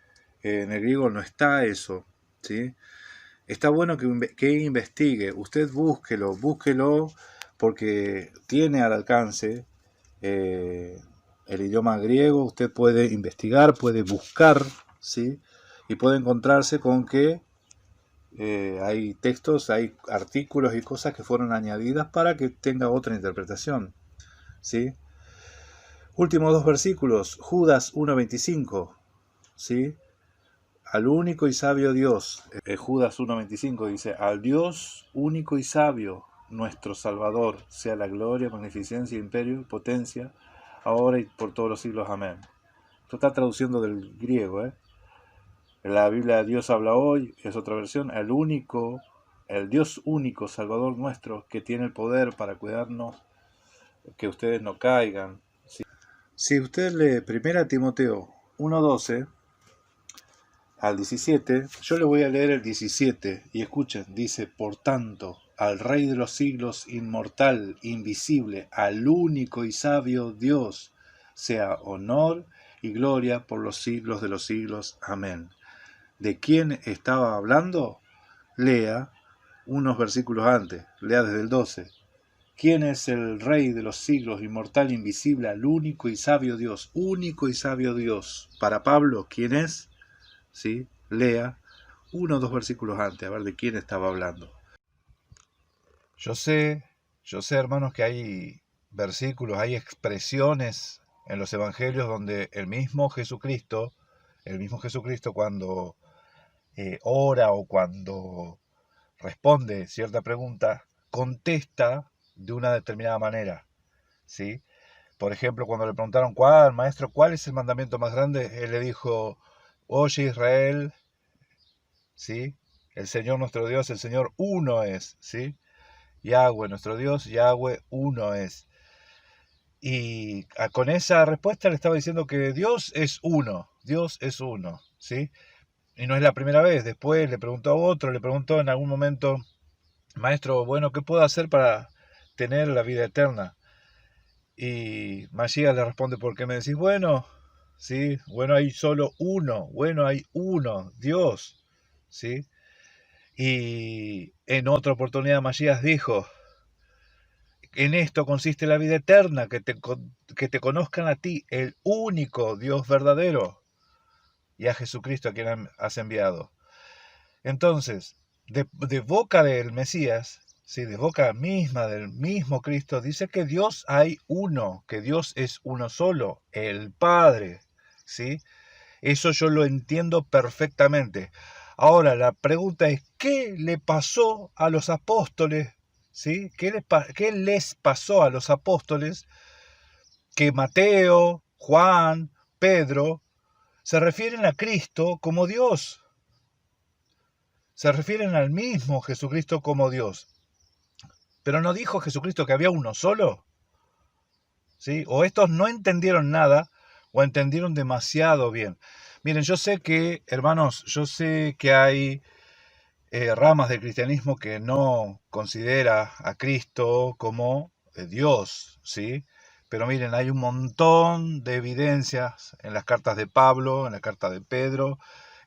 en el griego no está eso, ¿sí? Está bueno que investigue, usted búsquelo porque tiene al alcance el idioma griego, usted puede investigar, puede buscar, ¿sí? Y puede encontrarse con que hay textos, hay artículos y cosas que fueron añadidas para que tenga otra interpretación, ¿sí? Últimos dos versículos, Judas 1:25, ¿sí? Al único y sabio Dios, Judas 1:25 dice, al Dios único y sabio, nuestro Salvador, sea la gloria, magnificencia, imperio, potencia, ahora y por todos los siglos. Amén. Esto está traduciendo del griego, ¿eh? La Biblia Dios habla hoy, es otra versión, el Dios único, Salvador nuestro, que tiene el poder para cuidarnos, que ustedes no caigan. Si usted lee 1 Timoteo 1:12 al 17, yo le voy a leer el 17 y escuchen, dice, por tanto, al Rey de los siglos, inmortal, invisible, al único y sabio Dios, sea honor y gloria por los siglos de los siglos. Amén. ¿De quién estaba hablando? Lea unos versículos antes, lea desde el 12. ¿Quién es el Rey de los siglos, inmortal, invisible, al único y sabio Dios? Único y sabio Dios. Para Pablo, ¿quién es? ¿Sí? Lea uno o dos versículos antes, a ver de quién estaba hablando. Yo sé, hermanos, que hay versículos, hay expresiones en los evangelios donde el mismo Jesucristo cuando ora o cuando responde cierta pregunta, contesta de una determinada manera, ¿sí? Por ejemplo, cuando le preguntaron, ¿cuál, maestro, cuál es el mandamiento más grande? Él le dijo, oye Israel, ¿sí? El Señor nuestro Dios, el Señor uno es, ¿sí? Yahweh nuestro Dios, Yahweh uno es. Y con esa respuesta le estaba diciendo que Dios es uno, ¿sí? Y no es la primera vez, después le preguntó a otro, le preguntó en algún momento, maestro, bueno, ¿qué puedo hacer para tener la vida eterna? Y Mashiach le responde, ¿por qué me decís bueno? ¿Sí? Bueno, hay solo uno, bueno, hay uno, Dios, ¿sí? Y en otra oportunidad Mashiach dijo, en esto consiste la vida eterna, que te conozcan a ti, el único Dios verdadero, y a Jesucristo a quien has enviado. Entonces, de boca del Mesías, ¿sí? De boca misma del mismo Cristo, dice que Dios hay uno, que Dios es uno solo, el Padre, ¿sí? Eso yo lo entiendo perfectamente. Ahora, la pregunta es, ¿qué le pasó a los apóstoles? ¿Sí? ¿Qué les pasó a los apóstoles que Mateo, Juan, Pedro se refieren a Cristo como Dios? Se refieren al mismo Jesucristo como Dios. Pero ¿no dijo Jesucristo que había uno solo? ¿Sí? O estos no entendieron nada o entendieron demasiado bien. Miren, yo sé que, hermanos, yo sé que hay ramas del cristianismo que no considera a Cristo como Dios, ¿sí? Pero miren, hay un montón de evidencias en las cartas de Pablo, en la carta de Pedro,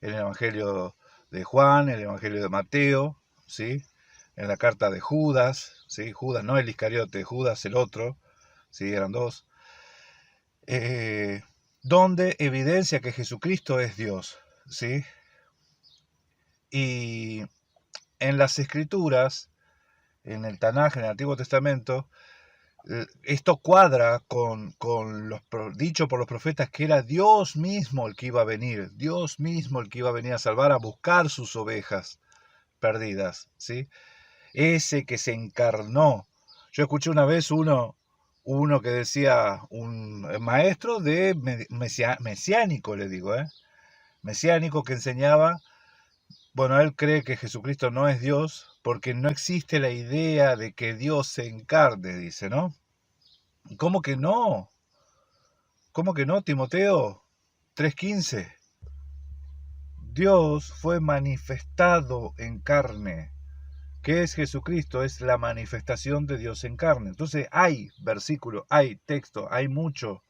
en el Evangelio de Juan, en el Evangelio de Mateo, ¿sí? En la carta de Judas, ¿sí? Judas no el Iscariote, Judas el otro, ¿sí? Eran dos. Donde evidencia que Jesucristo es Dios, ¿sí? Y en las Escrituras, en el Tanaj, en el Antiguo Testamento, esto cuadra con los dicho por los profetas que era Dios mismo el que iba a venir, Dios mismo el que iba a venir a salvar, a buscar sus ovejas perdidas, ¿sí? Ese que se encarnó. Yo escuché una vez uno que decía, un maestro de mesiánico, le digo, mesiánico, que enseñaba, bueno, él cree que Jesucristo no es Dios porque no existe la idea de que Dios se encarne, dice, ¿no? ¿Cómo que no? ¿Cómo que no, Timoteo 3:15? Dios fue manifestado en carne. ¿Qué es Jesucristo? Es la manifestación de Dios en carne. Entonces hay versículo, hay texto, hay mucho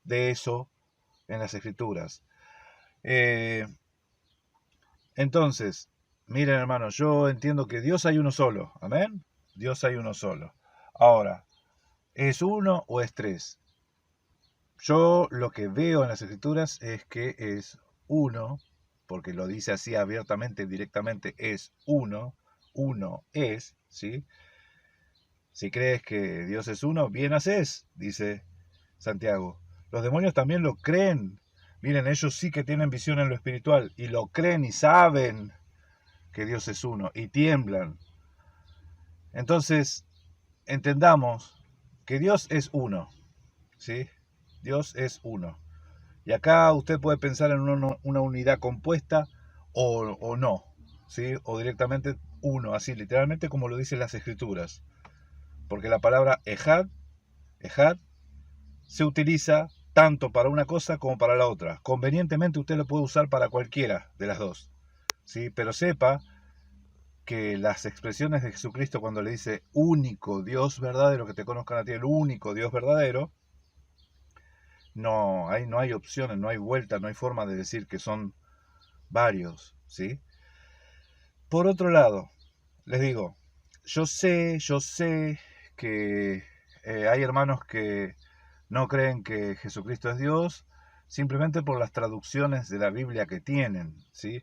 de eso en las Escrituras. Entonces, miren hermanos, yo entiendo que Dios hay uno solo. Amén. Dios hay uno solo. Ahora, ¿es uno o es tres? Yo lo que veo en las Escrituras es que es uno, porque lo dice así abiertamente, directamente, es uno es, ¿sí? Si crees que Dios es uno, bien haces, dice Santiago. Los demonios también lo creen. Miren, ellos sí que tienen visión en lo espiritual y lo creen y saben que Dios es uno y tiemblan. Entonces, entendamos que Dios es uno, ¿sí? Dios es uno. Y acá usted puede pensar en una unidad compuesta o no, ¿sí? O directamente uno, así literalmente como lo dicen las Escrituras. Porque la palabra ejad se utiliza tanto para una cosa como para la otra. Convenientemente usted lo puede usar para cualquiera de las dos, ¿sí? Pero sepa que las expresiones de Jesucristo cuando le dice único Dios verdadero, que te conozcan a ti, el único Dios verdadero, no hay opciones, no hay vuelta, no hay forma de decir que son varios, ¿sí? Por otro lado, les digo, yo sé que hay hermanos que no creen que Jesucristo es Dios simplemente por las traducciones de la Biblia que tienen, ¿sí?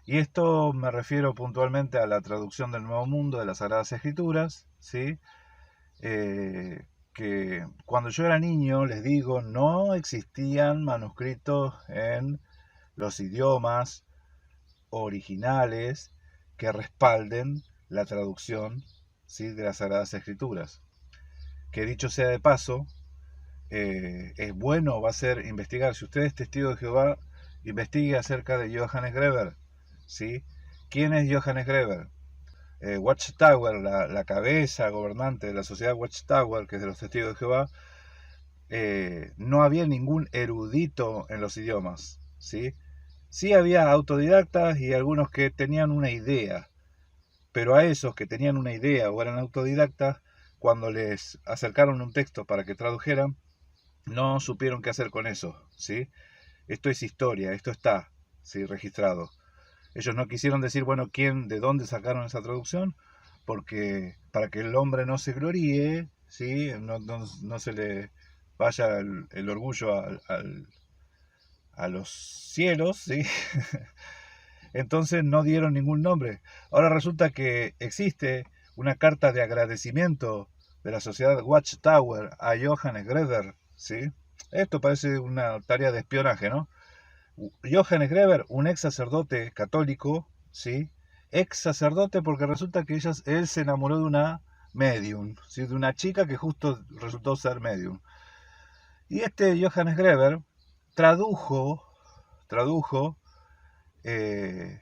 Y esto me refiero puntualmente a la traducción del Nuevo Mundo de las Sagradas Escrituras, ¿sí? Que cuando yo era niño, les digo, no existían manuscritos en los idiomas originales que respalden la traducción, ¿sí? De las Sagradas Escrituras. Que dicho sea de paso, es bueno, va a ser investigar. Si usted es testigo de Jehová, investigue acerca de Johannes Greber, ¿sí? ¿Quién es Johannes Greber? Watchtower, la cabeza gobernante de la sociedad Watchtower, que es de los testigos de Jehová, no había ningún erudito en los idiomas, ¿sí? Sí había autodidactas y algunos que tenían una idea, pero a esos que tenían una idea o eran autodidactas, cuando les acercaron un texto para que tradujeran, no supieron qué hacer con eso, ¿sí? Esto es historia, esto está, ¿sí?, registrado. Ellos no quisieron decir, bueno, de dónde sacaron esa traducción, porque para que el hombre no se gloríe, ¿sí?, no se le vaya el orgullo a los cielos, ¿sí? Entonces no dieron ningún nombre. Ahora resulta que existe una carta de agradecimiento de la sociedad Watchtower a Johannes Greber, ¿sí? Esto parece una tarea de espionaje, ¿no? Johannes Greber, un ex sacerdote católico, ¿sí? Ex sacerdote porque resulta que él se enamoró de una medium, ¿sí?, de una chica que justo resultó ser medium. Y este Johannes Greber tradujo el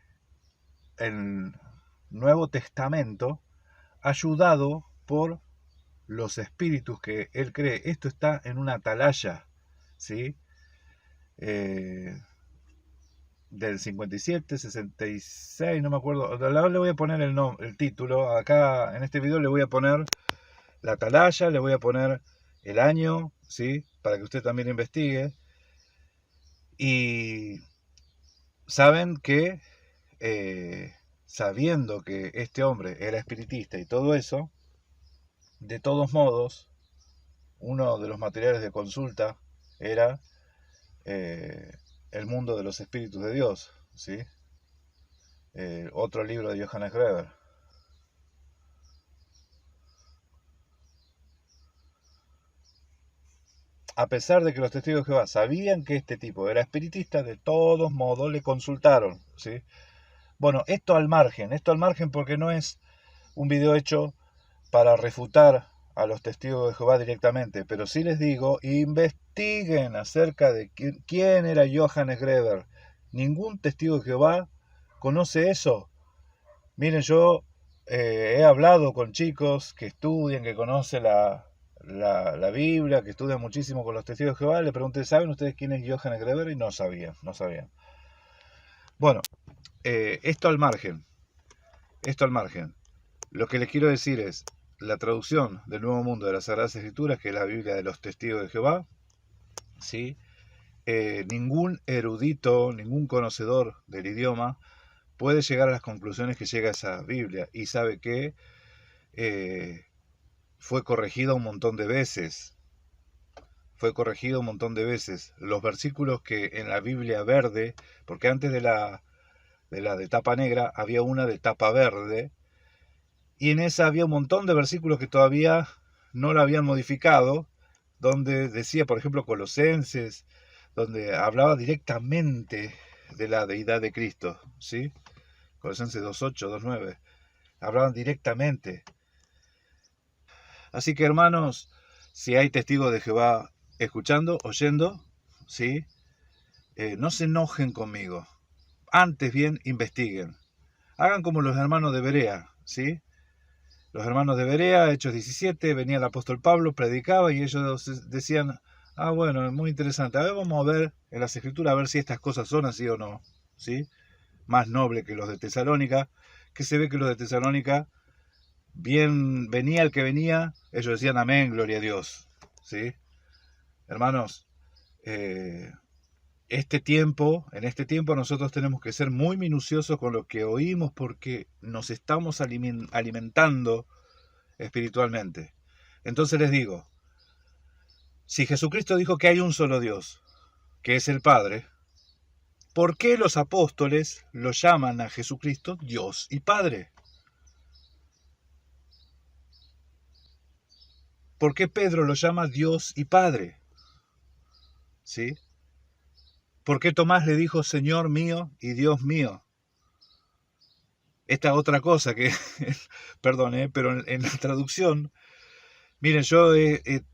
Nuevo Testamento ayudado por los espíritus que él cree. Esto está en una atalaya, ¿sí? Del 57, 66, no me acuerdo. Le voy a poner el título. Acá en este video le voy a poner la atalaya, le voy a poner el año, ¿sí?, para que usted también investigue. Y saben que, sabiendo que este hombre era espiritista y todo eso, de todos modos, uno de los materiales de consulta era El mundo de los espíritus de Dios, ¿sí? Otro libro de Johannes Greber. A pesar de que los testigos de Jehová sabían que este tipo era espiritista, de todos modos le consultaron, ¿sí? Bueno, esto al margen porque no es un video hecho para refutar a los testigos de Jehová directamente, pero sí les digo, investiguen acerca de quién era Johannes Greber. Ningún testigo de Jehová conoce eso. Miren, yo he hablado con chicos que estudian, que conocen la Biblia, que estudian muchísimo con los testigos de Jehová. Le pregunté, ¿saben ustedes quién es Johannes Greber? Y no sabían. Bueno, esto al margen. Lo que les quiero decir es, la traducción del Nuevo Mundo de las Sagradas Escrituras, que es la Biblia de los Testigos de Jehová, ¿sí? Ningún erudito, ningún conocedor del idioma puede llegar a las conclusiones que llega esa Biblia, y sabe que fue corregida un montón de veces. Los versículos que en la Biblia verde, porque antes de la de tapa negra había una de tapa verde, y en esa había un montón de versículos que todavía no la habían modificado, donde decía, por ejemplo, Colosenses, donde hablaba directamente de la deidad de Cristo, ¿sí? Colosenses 2.8, 2.9, hablaban directamente. Así que, hermanos, si hay testigos de Jehová escuchando, oyendo, ¿sí? No se enojen conmigo, antes bien investiguen. Hagan como los hermanos de Berea, ¿sí? Los hermanos de Berea, Hechos 17, venía el apóstol Pablo, predicaba y ellos decían, bueno, muy interesante, a ver, vamos a ver en las Escrituras, a ver si estas cosas son así o no, ¿sí? Más noble que los de Tesalónica, que se ve que los de Tesalónica, bien venía el que venía, ellos decían amén, gloria a Dios, ¿sí? Hermanos, en este tiempo nosotros tenemos que ser muy minuciosos con lo que oímos, porque nos estamos alimentando espiritualmente. Entonces les digo, si Jesucristo dijo que hay un solo Dios, que es el Padre, ¿por qué los apóstoles lo llaman a Jesucristo Dios y Padre? ¿Por qué Pedro lo llama Dios y Padre? ¿Sí? ¿Por qué Tomás le dijo Señor mío y Dios mío? Esta otra cosa que, perdón, pero en la traducción, miren, yo he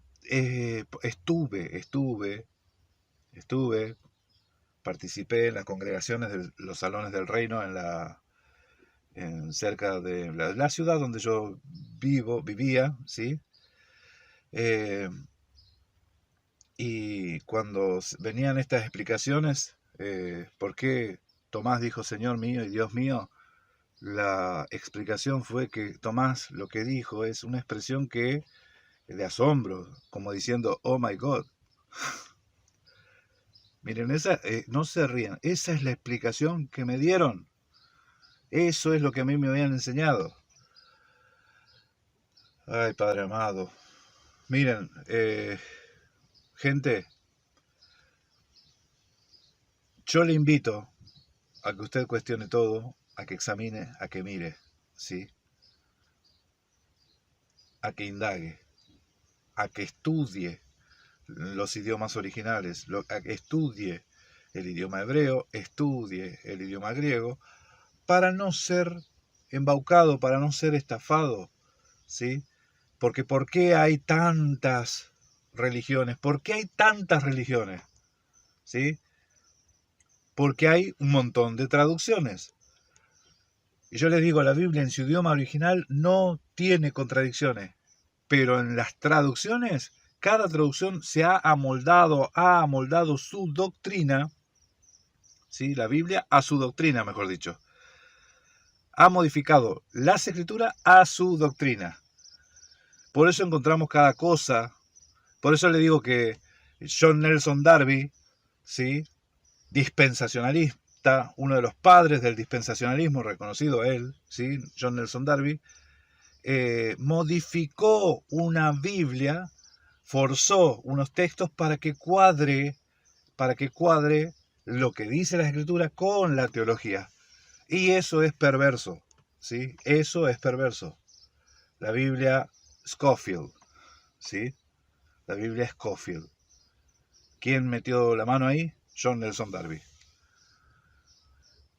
participé en las congregaciones de los salones del reino cerca de la ciudad donde yo vivía, ¿sí? Y cuando venían estas explicaciones, ¿por qué Tomás dijo Señor mío y Dios mío? La explicación fue que Tomás lo que dijo es una expresión de asombro, como diciendo, oh my God. Miren, no se rían, esa es la explicación que me dieron. Eso es lo que a mí me habían enseñado. Ay, Padre amado. Miren, gente, yo le invito a que usted cuestione todo, a que examine, a que mire, ¿sí? A que indague, a que estudie los idiomas originales, a que estudie el idioma hebreo, estudie el idioma griego, para no ser embaucado, para no ser estafado, ¿sí? Porque ¿por qué hay tantas religiones? ¿Por qué hay tantas religiones? ¿Sí? Porque hay un montón de traducciones. Y yo les digo, la Biblia en su idioma original no tiene contradicciones, pero en las traducciones, cada traducción se ha amoldado su doctrina, ¿sí? La Biblia a su doctrina, mejor dicho. Ha modificado las escrituras a su doctrina. Por eso encontramos cada cosa. Por eso le digo que John Nelson Darby, ¿sí? Dispensacionalista, uno de los padres del dispensacionalismo, reconocido él, ¿sí? John Nelson Darby, modificó una Biblia, forzó unos textos para que cuadre lo que dice la Escritura con la teología. Y eso es perverso, ¿sí? Eso es perverso. La Biblia Scofield, ¿sí? La Biblia Scofield. ¿Quién metió la mano ahí? John Nelson Darby.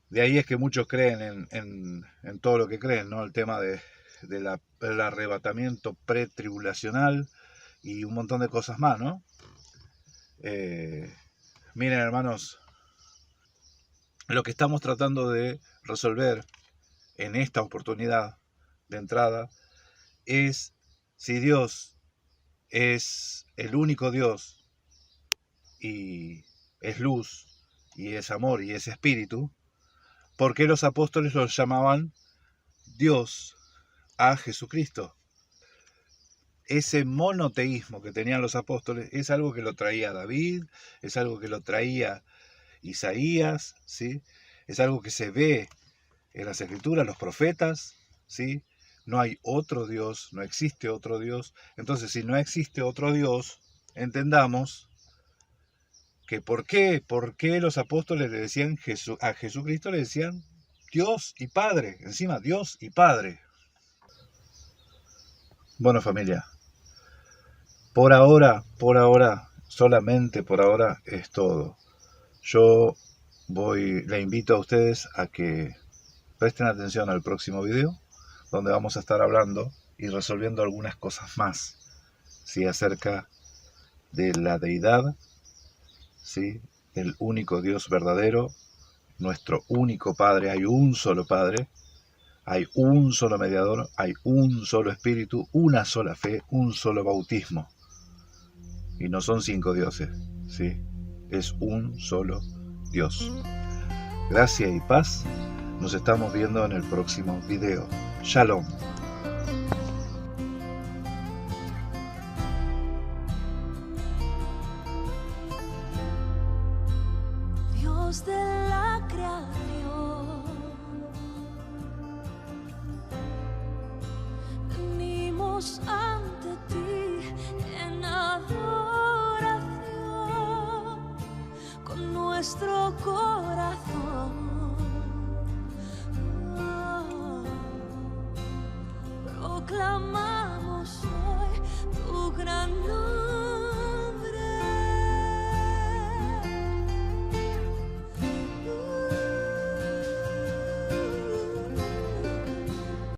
De ahí es que muchos creen en todo lo que creen, ¿no? El tema del arrebatamiento pretribulacional y un montón de cosas más, ¿no? Miren, hermanos, lo que estamos tratando de resolver en esta oportunidad de entrada es si Dios es el único Dios y es luz y es amor y es espíritu, ¿por qué los apóstoles los llamaban Dios a Jesucristo? Ese monoteísmo que tenían los apóstoles es algo que lo traía David, es algo que lo traía Isaías, ¿sí? Es algo que se ve en las Escrituras, los profetas, ¿sí? No hay otro Dios, no existe otro Dios. Entonces, si no existe otro Dios, entendamos que ¿por qué los apóstoles le decían a Jesucristo le decían Dios y Padre? Encima, Dios y Padre. Bueno, familia, por ahora, solamente por ahora es todo. Yo le invito a ustedes a que presten atención al próximo video, donde vamos a estar hablando y resolviendo algunas cosas más, ¿sí? Acerca de la deidad, ¿sí? El único Dios verdadero, nuestro único Padre. Hay un solo Padre, hay un solo mediador, hay un solo Espíritu, una sola fe, un solo bautismo. Y no son 5 dioses, ¿sí? Es un solo Dios. Gracia y paz. Nos estamos viendo en el próximo video. Shalom. Dios de la creación, venimos ante ti en adoración con nuestro corazón. Proclamamos hoy tu gran nombre.